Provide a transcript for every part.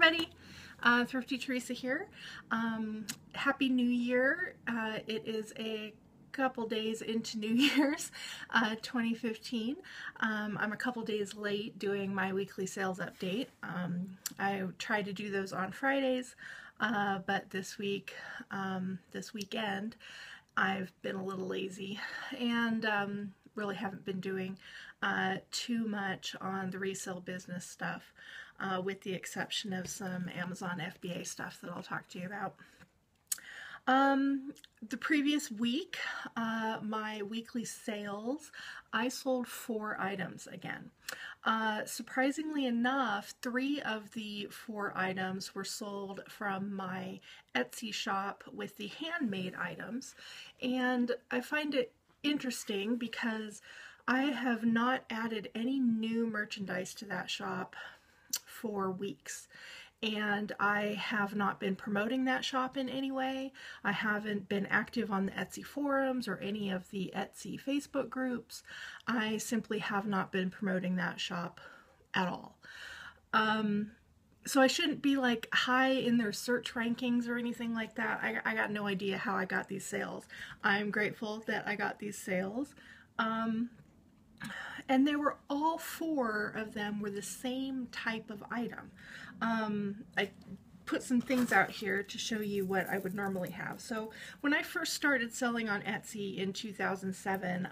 everybody. Thrifty Teresa here. Happy New Year. It is a couple days into New Year's 2015. I'm a couple days late doing my weekly sales update. I try to do those on Fridays, but this weekend, I've been a little lazy and really haven't been doing too much on the resale business stuff, with the exception of some Amazon FBA stuff that I'll talk to you about. The previous week, my weekly sales, I sold 4 items again. Surprisingly enough, 3 of the 4 items were sold from my Etsy shop with the handmade items, and I find it interesting because I have not added any new merchandise to that shop for weeks. And I have not been promoting that shop in any way. I haven't been active on the Etsy forums or any of the Etsy Facebook groups. I simply have not been promoting that shop at all. So I shouldn't be like high in their search rankings or anything like that. I got no idea how I got these sales. I'm grateful that I got these sales. And they were all 4 of them were the same type of item. I put some things out here to show you what I would normally have. So when I first started selling on Etsy in 2007,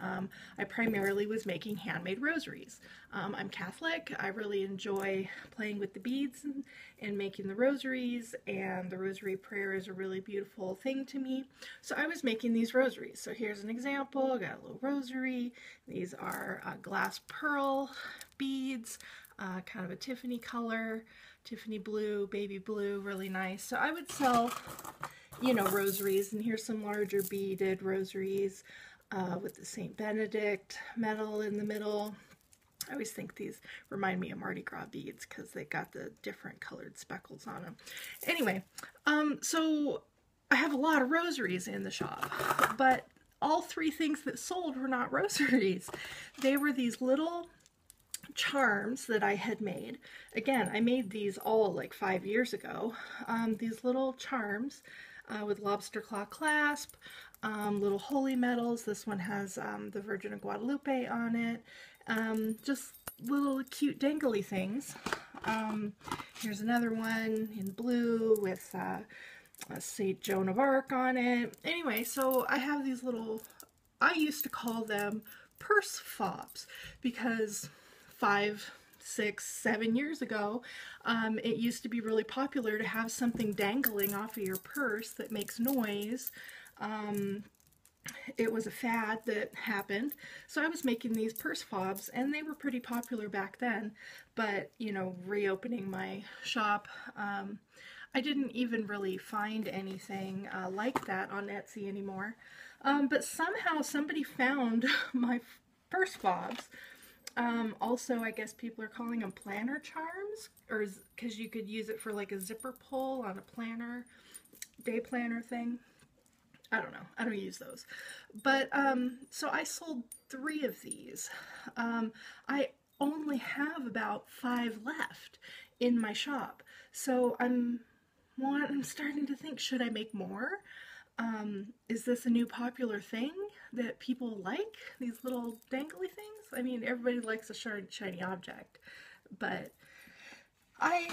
I primarily was making handmade rosaries. I'm Catholic. I really enjoy playing with the beads and making the rosaries, and the rosary prayer is a really beautiful thing to me. So I was making these rosaries. So here's an example. I got a little rosary. These are glass pearl beads, kind of a Tiffany color, Tiffany blue, baby blue, really nice. So I would sell, you know, rosaries, and here's some larger beaded rosaries with the St. Benedict medal in the middle. I always think these remind me of Mardi Gras beads because they got the different colored speckles on them. Anyway, so I have a lot of rosaries in the shop, but all 3 things that sold were not rosaries. They were these little charms that I had made. Again, I made these all like 5 years ago. These little charms with lobster claw clasp, little holy medals. This one has the Virgin of Guadalupe on it. Just little cute dangly things. Here's another one in blue with St. Joan of Arc on it. Anyway, so I have these little, I used to call them purse fobs because 5, 6, 7 years ago, it used to be really popular to have something dangling off of your purse that makes noise. It was a fad that happened, so I was making these purse fobs, and they were pretty popular back then. But, you know, reopening my shop, I didn't even really find anything like that on Etsy anymore. But somehow somebody found my purse fobs. Also, I guess people are calling them planner charms, or because you could use it for like a zipper pull on a planner, day planner thing. I don't know. I don't use those. But, so I sold 3 of these. I only have about 5 left in my shop. So I'm starting to think, should I make more? Is this a new popular thing that people like? These little dangly things? I mean, everybody likes a shiny object, but I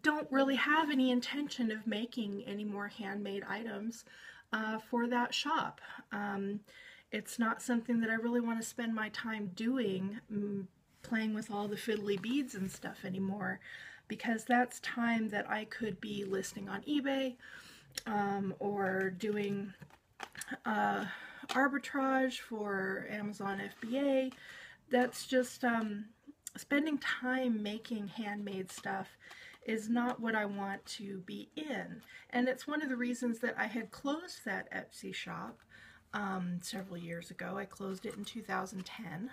don't really have any intention of making any more handmade items for that shop. It's not something that I really want to spend my time doing, playing with all the fiddly beads and stuff anymore, because that's time that I could be listing on eBay, or doing arbitrage for Amazon FBA. That's just spending time making handmade stuff is not what I want to be in. And it's one of the reasons that I had closed that Etsy shop several years ago. I closed it in 2010,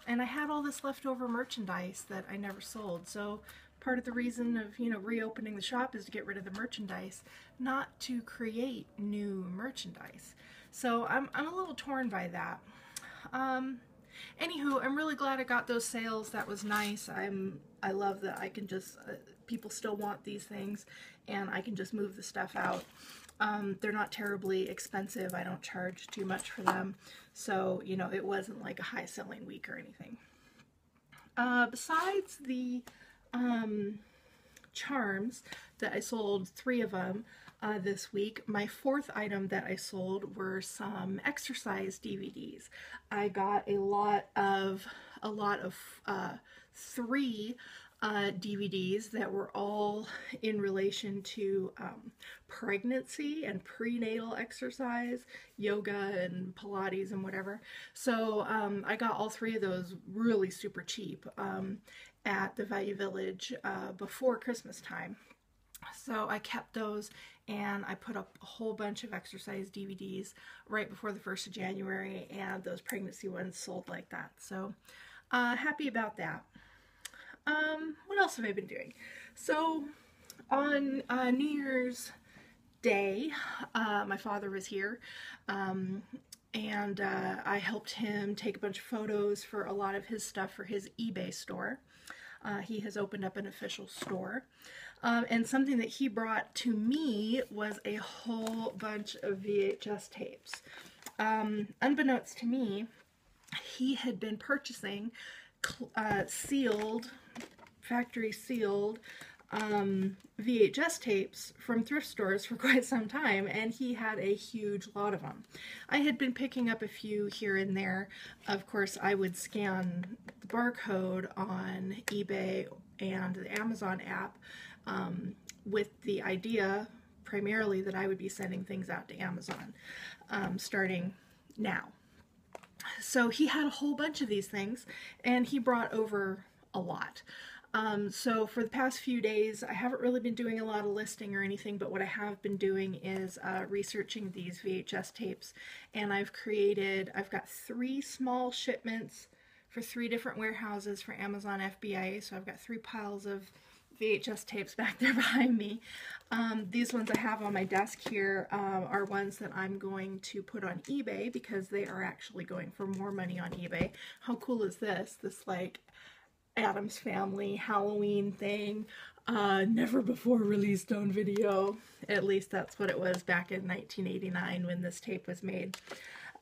and I had all this leftover merchandise that I never sold. So part of the reason of, you know, reopening the shop is to get rid of the merchandise, not to create new merchandise. So I'm a little torn by that. Anywho, I'm really glad I got those sales. That was nice. I love that I can just, people still want these things and I can just move the stuff out. They're not terribly expensive. I don't charge too much for them. So, you know, it wasn't like a high selling week or anything. Besides the charms that I sold 3 of them this week, my 4th item that I sold were some exercise DVDs. I got a lot of 3 DVDs that were all in relation to pregnancy and prenatal exercise, yoga and Pilates and whatever. So I got all 3 of those really super cheap at the Value Village before Christmas time. So I kept those and I put up a whole bunch of exercise DVDs right before the 1st of January, and those pregnancy ones sold like that. So happy about that. What else have I been doing? So on New Year's Day, my father was here, and I helped him take a bunch of photos for a lot of his stuff for his eBay store. He has opened up an official store. And something that he brought to me was a whole bunch of VHS tapes. Unbeknownst to me, he had been purchasing sealed, factory sealed VHS tapes from thrift stores for quite some time, and he had a huge lot of them. I had been picking up a few here and there. Of course, I would scan the barcode on eBay and the Amazon app with the idea primarily that I would be sending things out to Amazon starting now. So he had a whole bunch of these things, and he brought over a lot. So for the past few days, I haven't really been doing a lot of listing or anything, but what I have been doing is researching these VHS tapes, and I've got 3 small shipments for 3 different warehouses for Amazon FBA, so I've got 3 piles of VHS tapes back there behind me. These ones I have on my desk here are ones that I'm going to put on eBay because they are actually going for more money on eBay. How cool is this? This like Addams Family Halloween thing, never before released on video. At least that's what it was back in 1989 when this tape was made.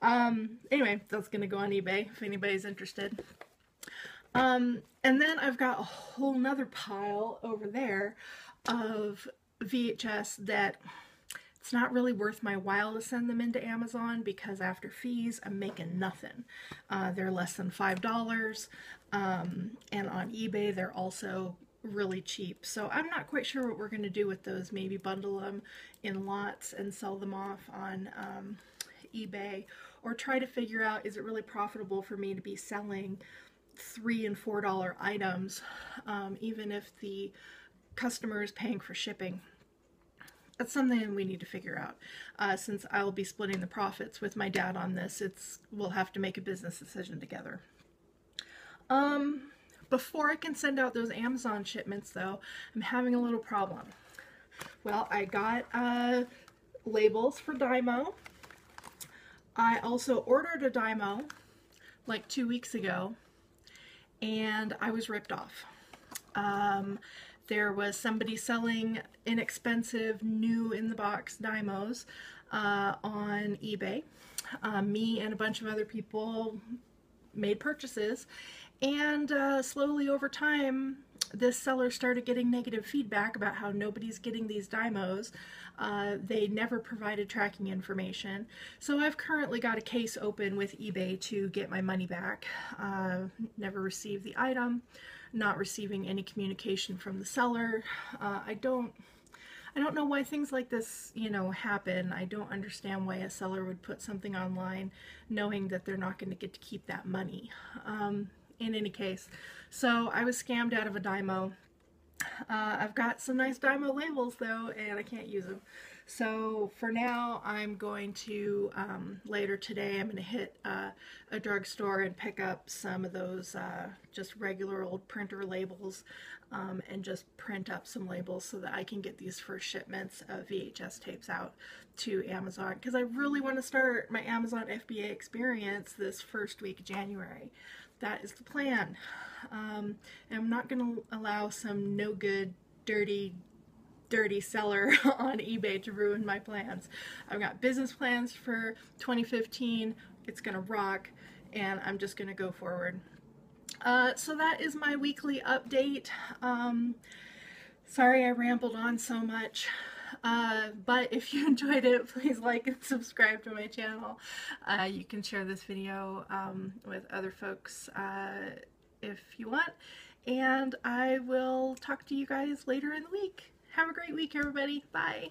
Anyway, that's gonna go on eBay if anybody's interested. And then I've got a whole nother pile over there of VHS that it's not really worth my while to send them into Amazon because after fees, I'm making nothing. They're less than $5, and on eBay, they're also really cheap. So I'm not quite sure what we're going to do with those. Maybe bundle them in lots and sell them off on eBay, or try to figure out, is it really profitable for me to be selling $3 and $4 items, even if the customer is paying for shipping? That's something we need to figure out. Since I'll be splitting the profits with my dad on this, we'll have to make a business decision together. Before I can send out those Amazon shipments, though, I'm having a little problem. Well, I got labels for Dymo. I also ordered a Dymo like 2 weeks ago, and I was ripped off. There was somebody selling inexpensive, new in-the-box Dymos on eBay. Me and a bunch of other people made purchases, and slowly over time, this seller started getting negative feedback about how nobody's getting these Dymos. They never provided tracking information. So I've currently got a case open with eBay to get my money back. Never received the item, not receiving any communication from the seller. I don't know why things like this, happen. I don't understand why a seller would put something online knowing that they're not going to get to keep that money. In any case, so I was scammed out of a Dymo. I've got some nice Dymo labels though, and I can't use them. So for now, I'm going to, later today, I'm going to hit a drugstore and pick up some of those just regular old printer labels and just print up some labels so that I can get these first shipments of VHS tapes out to Amazon, because I really want to start my Amazon FBA experience this first week of January. That is the plan. And I'm not going to allow some no good, dirty seller on eBay to ruin my plans. I've got business plans for 2015. It's gonna rock, and I'm just gonna go forward. So that is my weekly update. Sorry I rambled on so much. But if you enjoyed it, please like and subscribe to my channel. You can share this video with other folks if you want. And I will talk to you guys later in the week. Have a great week, everybody. Bye.